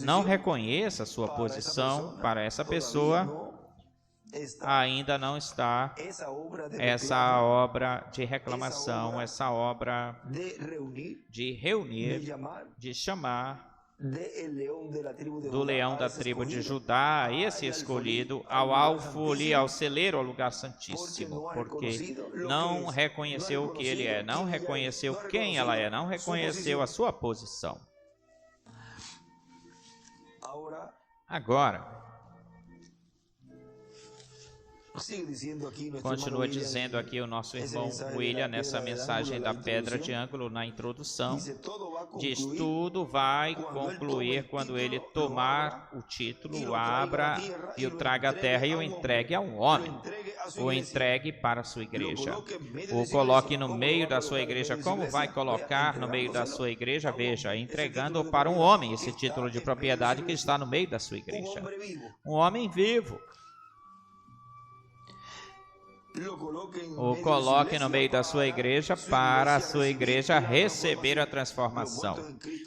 não reconheça a sua posição, para essa pessoa ainda não está essa obra de reclamação, essa obra de reunir, de chamar do leão da tribo de Judá, esse escolhido, ao alvo e ao celeiro, ao lugar santíssimo, porque não reconheceu o que ele é, não reconheceu quem ela é, não reconheceu a sua posição. Agora, continua dizendo aqui o nosso irmão William nessa mensagem da pedra de ângulo na introdução, diz: tudo vai concluir quando ele tomar o título, o abra e o traga à terra e o entregue a um homem, o entregue para a sua igreja, o coloque no meio da sua igreja. Como vai colocar no meio da sua igreja? Veja, entregando para um homem esse título de propriedade que está no meio da sua igreja, um homem vivo. O coloque no meio da sua igreja para a sua igreja receber a transformação,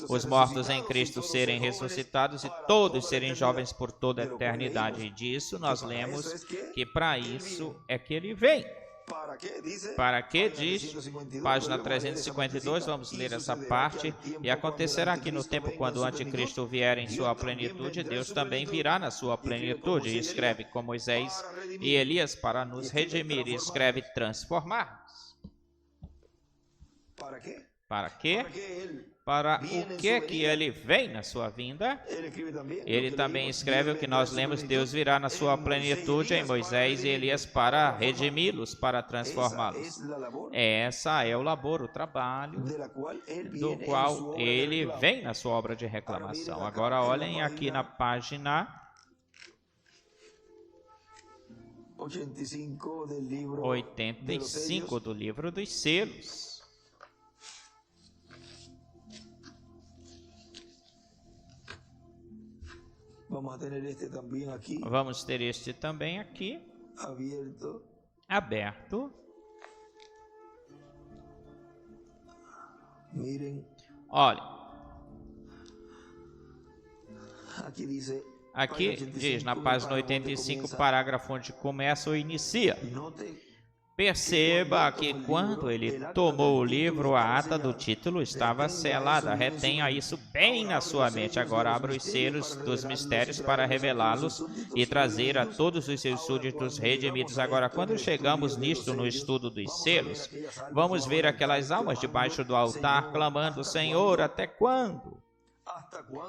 os mortos em Cristo serem ressuscitados e todos serem jovens por toda a eternidade. E disso nós lemos que para isso é que ele vem. Para que diz, página 352, vamos ler essa parte. E acontecerá que no tempo quando o anticristo vier em sua plenitude, Deus também virá na sua plenitude. E escreve com Moisés e Elias para nos redimir. E escreve transformar-nos. Para quê? Para o que ele vem na sua vinda? Ele também escreve o que nós lemos: Deus virá na sua plenitude em Moisés e Elias para redimi-los, para transformá-los. Essa é o labor, o trabalho do qual ele vem na sua obra de reclamação. Agora olhem aqui na página 85 do livro dos selos. Vamos ter este também aqui, aberto. Olha, Aqui diz, na página 85, parágrafo onde começa ou inicia. Perceba que quando ele tomou o livro, a ata do título estava selada. Retenha isso bem na sua mente. Agora abra os selos dos mistérios para revelá-los e trazer a todos os seus súditos redimidos. Agora, quando chegamos nisto no estudo dos selos, vamos ver aquelas almas debaixo do altar clamando: Senhor, até quando?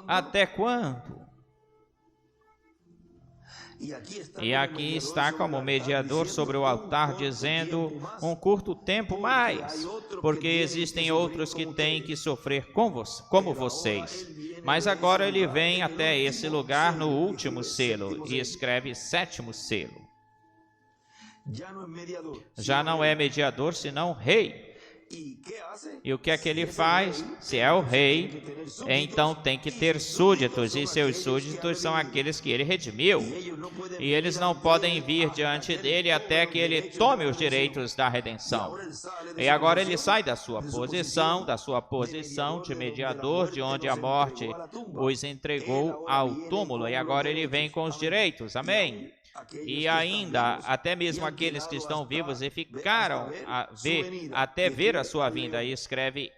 Até quando? E aqui está como mediador sobre o altar, dizendo: um curto tempo mais, porque existem outros que têm que sofrer como vocês. Mas agora ele vem até esse lugar no último selo e escreve sétimo selo. Já não é mediador, senão rei. E o que é que ele faz? Se é o rei, então tem que ter súditos, e seus súditos são aqueles que ele redimiu. E eles não podem vir diante dele até que ele tome os direitos da redenção. E agora ele sai da sua posição de mediador, de onde a morte os entregou ao túmulo, e agora ele vem com os direitos. Amém? E ainda, até mesmo aqueles que estão vivos e ficaram até ver a sua vinda, e escreve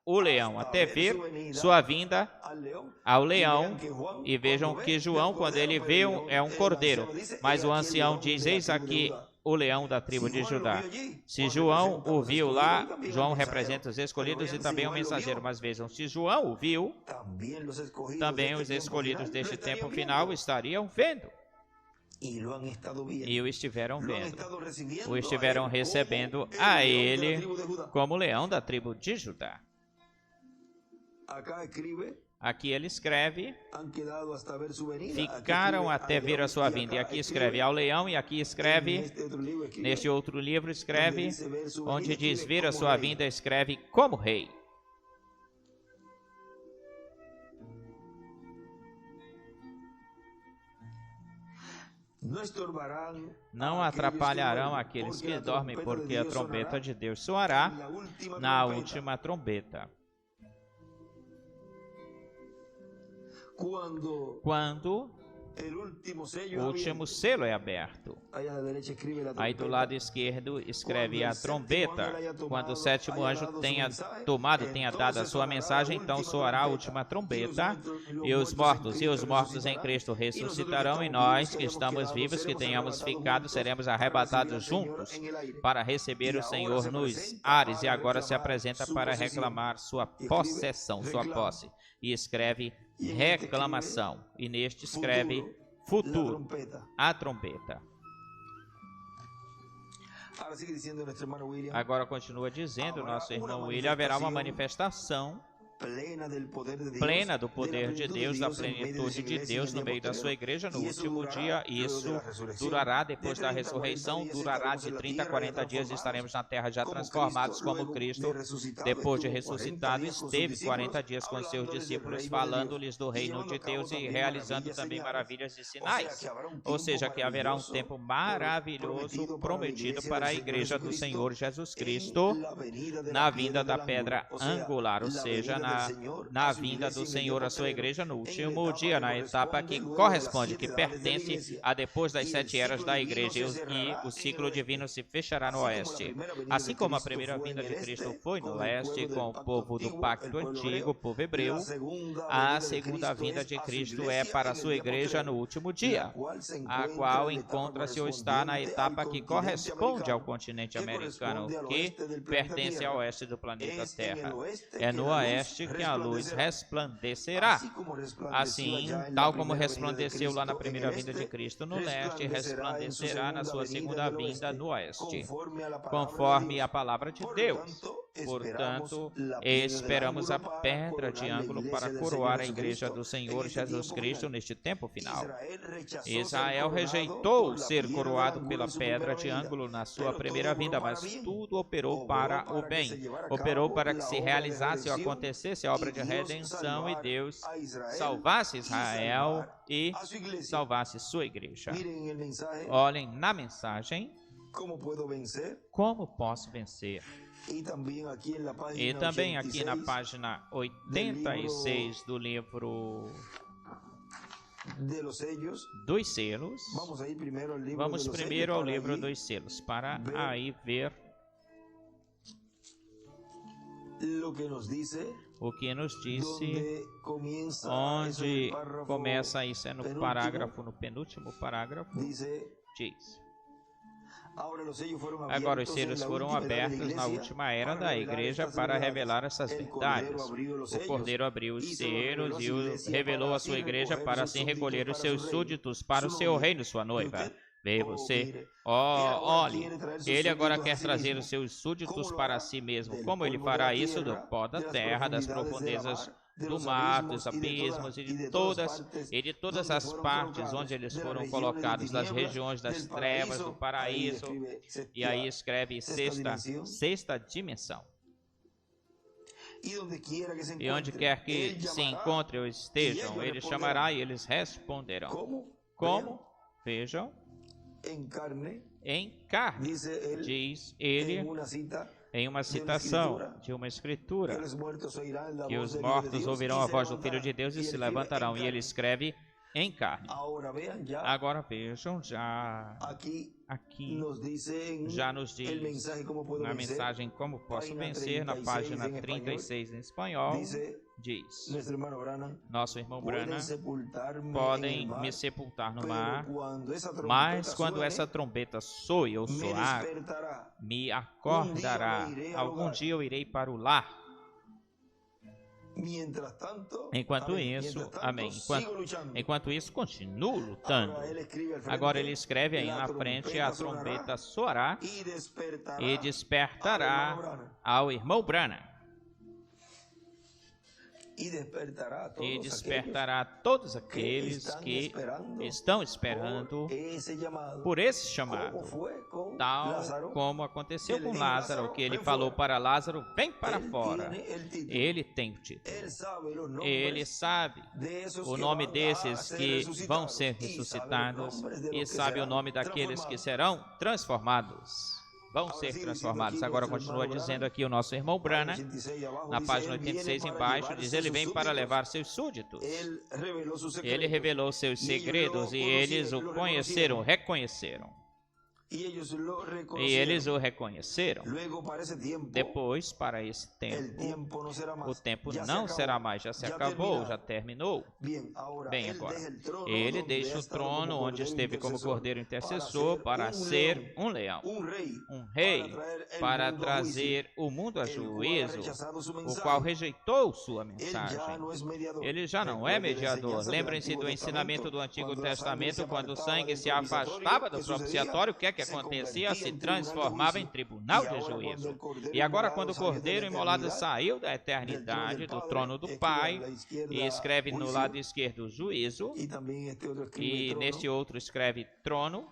o leão, até ver sua vinda ao leão. E vejam que João, quando ele vê, é um cordeiro, mas o ancião diz: eis aqui o leão da tribo de Judá. Se João o viu lá, João representa os escolhidos e também o mensageiro. Mas vejam, se João o viu, também os escolhidos deste tempo final estariam vendo. E o estiveram vendo, o estiveram recebendo a ele como leão da tribo de Judá. Aqui ele escreve: ficaram até ver a sua vinda. E aqui escreve ao leão, e aqui escreve, neste outro livro escreve, onde diz ver a sua vinda, escreve como rei. Não atrapalharão aqueles que dormem, porque a trombeta de Deus soará na última trombeta. Quando o último selo é aberto. Aí do lado esquerdo escreve a trombeta. Quando o sétimo anjo tenha dado a sua mensagem, então soará a última trombeta, e os mortos em Cristo ressuscitarão, e nós que estamos vivos, que tenhamos ficado, seremos arrebatados juntos para receber o Senhor nos ares. E agora se apresenta para reclamar sua possessão, sua posse, e escreve reclamação, e neste escreve futuro, a trombeta. Agora continua dizendo nosso irmão William: haverá uma manifestação plena do poder de Deus, da plenitude de Deus no meio da sua igreja no último dia. Isso durará depois da ressurreição, durará de 30 a 40 dias, e estaremos na terra já transformados como Cristo, depois de ressuscitado, esteve 40 dias com seus discípulos, falando-lhes do reino de Deus e realizando também maravilhas e sinais. Ou seja, que haverá um tempo maravilhoso prometido para a igreja do Senhor Jesus Cristo na vinda da pedra angular, ou seja, na vinda do Senhor à sua igreja no último dia, na etapa que corresponde, que pertence a depois das 7 eras da igreja, e o ciclo divino se fechará no oeste. Assim como a primeira vinda de Cristo foi no leste, com o povo do pacto antigo, o povo hebreu, a segunda vinda de Cristo é para a sua igreja no último dia, a qual encontra-se ou está na etapa que corresponde ao continente americano, que pertence ao oeste do planeta Terra. É no oeste que a luz resplandecerá. Assim, tal como resplandeceu lá na primeira vinda de Cristo no leste, resplandecerá na sua segunda vinda no oeste, conforme a palavra de Deus. Portanto, esperamos a pedra de ângulo para coroar a igreja do Senhor Jesus Cristo neste tempo final. Israel rejeitou ser coroado pela pedra de ângulo na sua primeira vinda, mas tudo operou para o bem. Operou para que se realizasse ou acontecesse a obra de redenção, e Deus salvasse Israel e salvasse sua igreja. Olhem na mensagem: como posso vencer? E também aqui na página 86 do livro dos selos. Vamos primeiro ao livro dos selos, para aí ver o que nos disse, onde começa isso, é no parágrafo, no penúltimo parágrafo, diz: agora os selos foram abertos na última era da igreja para revelar essas verdades. O Cordeiro abriu os selos e revelou a sua igreja para assim recolher os seus súditos para o seu reino, sua noiva. Vê você, olhe, ele agora quer trazer os seus súditos para si mesmo. Como ele fará isso? Do pó da terra, das profundezas do mar, dos abismos e de todas as partes onde eles foram colocados, das regiões das trevas, do paraíso. E aí escreve sexta dimensão. E onde quer que se encontrem ou estejam, ele chamará e eles responderão. Como? Vejam. Em carne, diz ele em uma citação de uma escritura, que os mortos ouvirão a voz do Filho de Deus e se levantarão. E ele escreve em carne. Agora vejam, já aqui já nos diz na mensagem Como Posso Vencer, na página 36 em espanhol, diz: nosso irmão Branham, podem me sepultar no mar, mas quando essa trombeta soe ou soar, me acordará. Algum dia eu irei para o lar. Enquanto isso, amém. Enquanto isso, continuo lutando. Agora ele escreve aí na frente: a trombeta soará e despertará ao irmão Branham. E despertará todos aqueles que estão esperando por esse chamado, tal como aconteceu com Lázaro, que ele falou para Lázaro: vem para fora. Ele tem o título. Ele sabe o nome desses que vão ser ressuscitados e sabe o nome daqueles que serão transformados. Vão ser transformados. Agora continua dizendo aqui o nosso irmão Branham, na página 86 embaixo, diz: ele vem para levar seus súditos. Ele revelou seus segredos e eles o conheceram, reconheceram. E eles o reconheceram. Depois, para esse tempo, o tempo não será mais, já se acabou, já terminou. Bem, agora, ele deixa o trono onde esteve como cordeiro intercessor para ser um leão, um rei, para trazer o mundo a juízo, o qual rejeitou sua mensagem. Ele já não é mediador. Lembrem-se do ensinamento do Antigo Testamento, quando o sangue se afastava do propiciatório, o que é que acontecia? Se transformava em tribunal de juízo. E agora, quando o Cordeiro imolado saiu da eternidade, do trono do Pai, e escreve no lado esquerdo juízo, e neste outro escreve trono,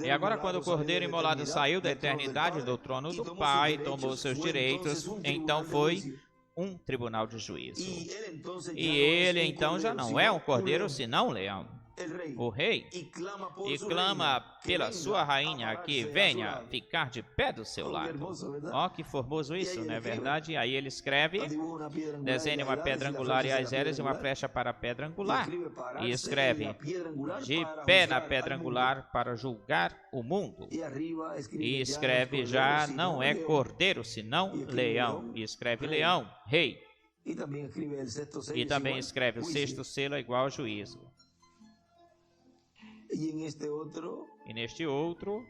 e agora, quando o Cordeiro imolado saiu da eternidade, do trono do Pai, tomou seus direitos, então foi um tribunal de juízo. E ele então já não é um cordeiro, senão um leão, o rei, e clama pela sua rainha que venha ficar de pé do seu lado. Ó, que formoso isso, não é verdade? Aí ele escreve: desenhe uma pedra angular e as eras e uma flecha para a pedra angular. E escreve: de pé na pedra angular para julgar o mundo. E escreve: já não é cordeiro, senão leão. E escreve: leão, rei. E também escreve: o sexto selo é igual ao juízo. E neste outro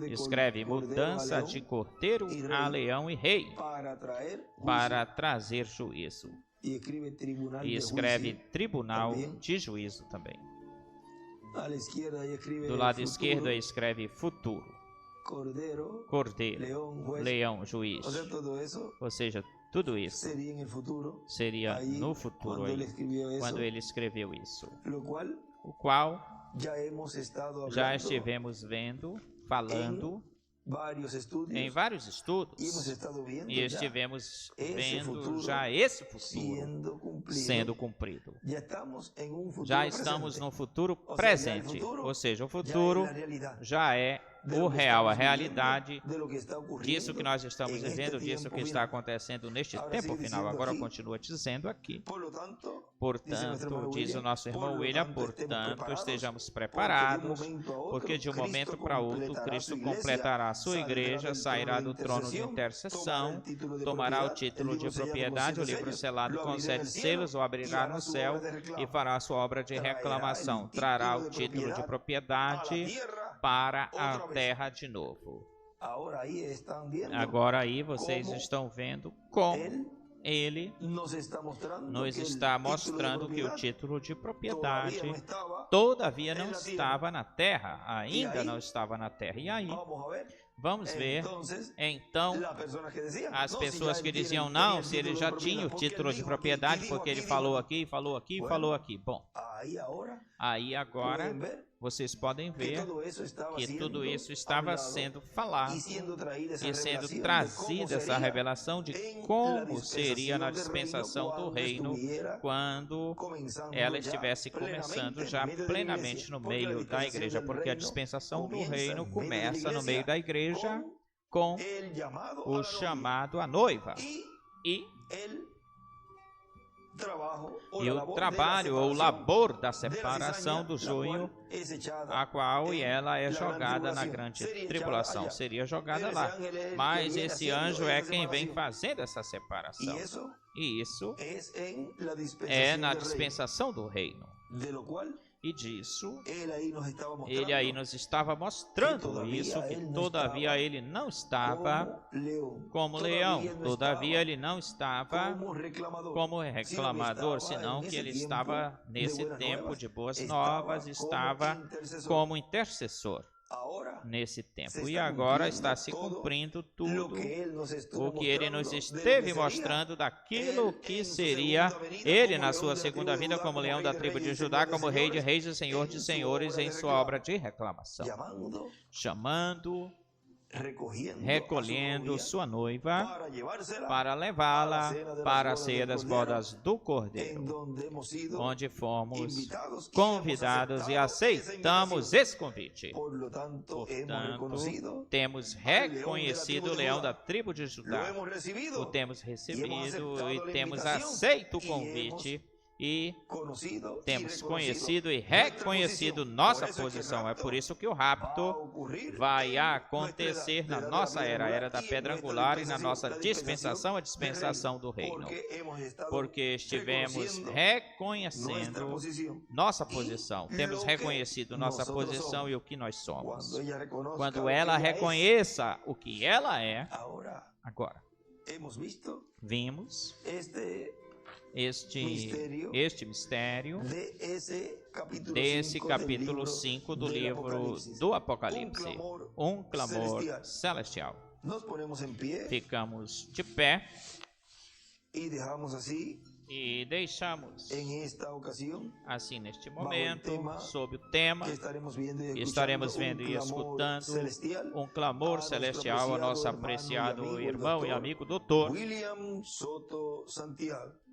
escreve: mudança de cordeiro a leão e rei, para trazer juízo. E escreve tribunal de juízo também. Do lado esquerdo escreve futuro, cordeiro, leão, juiz. Ou seja, tudo isso seria no futuro aí, quando ele escreveu isso, o qual já estivemos vendo, falando em vários estudos, e estivemos vendo já esse futuro sendo cumprido. Já estamos no futuro presente, ou seja, o futuro já é o real, a realidade disso que nós estamos vivendo, disso que está acontecendo neste tempo final. Agora continua dizendo aqui. Portanto, diz o nosso irmão William, portanto, estejamos preparados, porque de um momento para outro, Cristo completará a sua igreja, sairá do trono de intercessão, tomará o título de propriedade, o livro selado com 7 selos, o abrirá no céu e fará a sua obra de reclamação. Trará o título de propriedade para a terra de novo. Agora aí vocês estão vendo como ele nos está mostrando que o título de propriedade todavia não estava na terra, ainda não estava na terra. E aí, vamos ver, então, as pessoas que diziam, não, se ele já tinha o título de propriedade, porque ele falou aqui, falou aqui, falou aqui. Bom, aí agora vocês podem ver que tudo isso estava sendo falado e sendo trazida essa revelação de como seria na dispensação do reino quando ela estivesse começando já plenamente no meio da igreja, porque a dispensação do reino começa no meio da igreja com o chamado à noiva e o trabalho ou labor da separação do joio, a qual ela é jogada na grande tribulação, seria jogada lá. Mas esse anjo é quem vem fazendo essa separação. E isso é na dispensação do reino. E disso, ele aí nos estava mostrando isso, que todavia ele não estava como leão, todavia ele não estava como reclamador, senão que ele estava nesse tempo de boas novas, estava como intercessor nesse tempo. E agora está se cumprindo tudo o que ele nos esteve mostrando daquilo que seria ele na sua segunda vinda como leão da tribo de Judá, como rei de reis e senhor de senhores em sua obra de reclamação, chamando, recolhendo sua noiva para levá-la para a ceia das bodas do Cordeiro, onde fomos convidados e aceitamos esse convite. Portanto, temos reconhecido o leão da tribo de Judá, o temos recebido e temos aceito o convite e temos conhecido e reconhecido nossa posição. É por isso que o rapto vai acontecer na nossa era, a era da pedra angular, e na nossa dispensação, a dispensação do reino, porque estivemos reconhecendo nossa posição, temos reconhecido nossa posição e o que nós somos. Quando ela reconheça o que ela é, agora vimos este mistério desse capítulo 5 do livro do Apocalipse, um clamor celestial. Ficamos de pé e deixamos assim neste momento, sob o tema, estaremos vendo e escutando um clamor celestial ao nosso apreciado irmão e amigo doutor William Soto Santiago.